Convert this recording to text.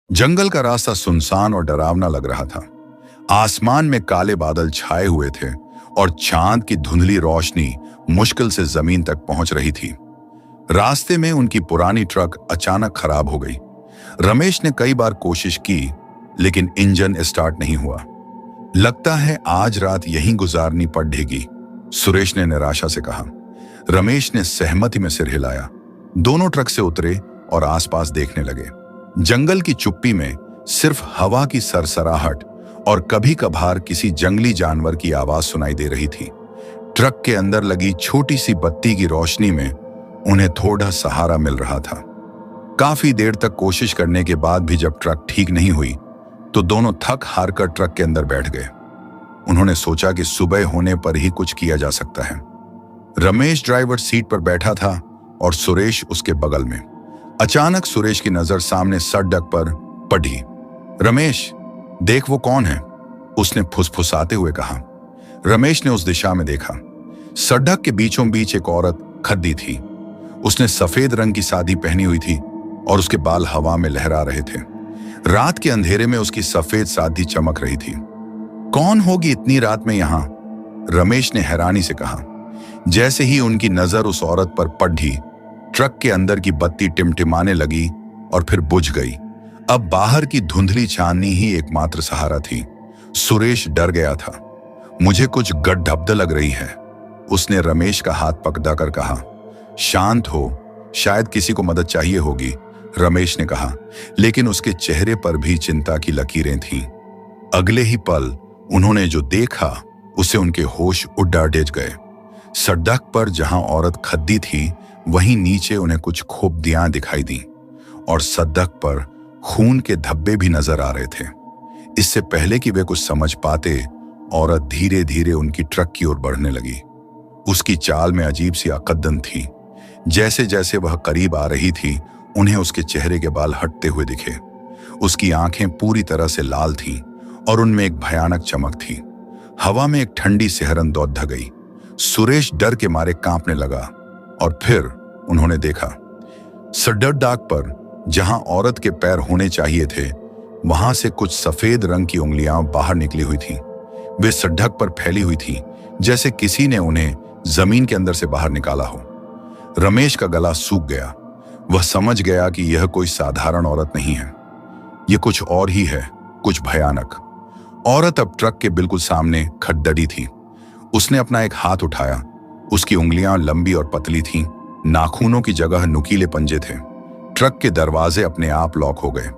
जंगल का रास्ता सुनसान और डरावना लग रहा था। आसमान में काले बादल छाए हुए थे और चांद की धुंधली रोशनी मुश्किल से जमीन तक पहुंच रही थी। रास्ते में उनकी पुरानी ट्रक अचानक खराब हो गई। रमेश ने कई बार कोशिश की, लेकिन इंजन स्टार्ट नहीं हुआ। लगता है आज रात यहीं गुजारनी पड़ेगी, सुरेश ने निराशा से कहा। रमेश ने सहमति में सिर हिलाया। दोनों ट्रक से उतरे और आसपास देखने लगे। जंगल की चुप्पी में सिर्फ हवा की सरसराहट और कभी कभार किसी जंगली जानवर की आवाज सुनाई दे रही थी। ट्रक के अंदर लगी छोटी सी बत्ती की रोशनी में उन्हें थोड़ा सहारा मिल रहा था। काफी देर तक कोशिश करने के बाद भी जब ट्रक ठीक नहीं हुई तो दोनों थक हार कर ट्रक के अंदर बैठ गए। उन्होंने सोचा कि सुबह होने पर ही कुछ किया जा सकता है। रमेश ड्राइवर सीट पर बैठा था और सुरेश उसके बगल में। अचानक सुरेश की नजर सामने सड़क पर पड़ी। रमेश, देख वो कौन है, उसने फुसफुसाते हुए कहा। रमेश ने उस दिशा में देखा। सड़क के बीचों बीच एक औरत खड़ी थी। उसने सफेद रंग की साड़ी पहनी हुई थी और उसके बाल हवा में लहरा रहे थे। रात के अंधेरे में उसकी सफेद साड़ी चमक रही थी। कौन होगी इतनी रात में यहां? रमेश ने हैरानी से कहा। जैसे ही उनकी नजर उस औरत पर पड़ी, ट्रक के अंदर की बत्ती टिमटिमाने लगी और फिर बुझ गई। अब बाहर की धुंधली चांदनी ही एकमात्र सहारा थी। सुरेश डर गया था। मुझे कुछ गड्ढब्द लग रही है, उसने रमेश का हाथ पकड़कर कहा। शांत हो, शायद किसी को मदद चाहिए होगी, रमेश ने कहा, लेकिन उसके चेहरे पर भी चिंता की लकीरें थीं। अगले ही पल उन्होंने जो देखा उसे उनके होश उड़ गए। सड़क पर जहां औरत खड़ी थी वहीं नीचे उन्हें कुछ खोपड़ियां दिखाई दी और सड़क पर खून के धब्बे भी नजर आ रहे थे। इससे पहले कि वे कुछ समझ पाते, औरत धीरे धीरे उनकी ट्रक की ओर बढ़ने लगी। उसकी चाल में अजीब सी अकदन थी। जैसे जैसे वह करीब आ रही थी, उन्हें उसके चेहरे के बाल हटते हुए दिखे। उसकी आंखें पूरी तरह से लाल थीं और उनमें एक भयानक चमक थी। हवा में एक ठंडी सिहरन दौड़ गई। सुरेश डर के मारे कांपने लगा और फिर उन्होंने देखा, सड़क पर जहां औरत के पैर होने चाहिए थे, वहां से कुछ सफेद रंग की उंगलियां बाहर निकली हुई थीं। वे सड़क पर फैली हुई थीं, जैसे किसी ने उन्हें जमीन के अंदर से बाहर निकाला हो। रमेश का गला सूख गया। वह समझ गया कि यह कोई साधारण औरत नहीं है, यह कुछ और ही है, कुछ भयानक। औरत अब ट्रक के बिल्कुल सामने खड़ी थी। उसने अपना एक हाथ उठाया। उसकी उंगलियां लंबी और पतली थीं, नाखूनों की जगह नुकीले पंजे थे। ट्रक के दरवाजे अपने आप लॉक हो गए।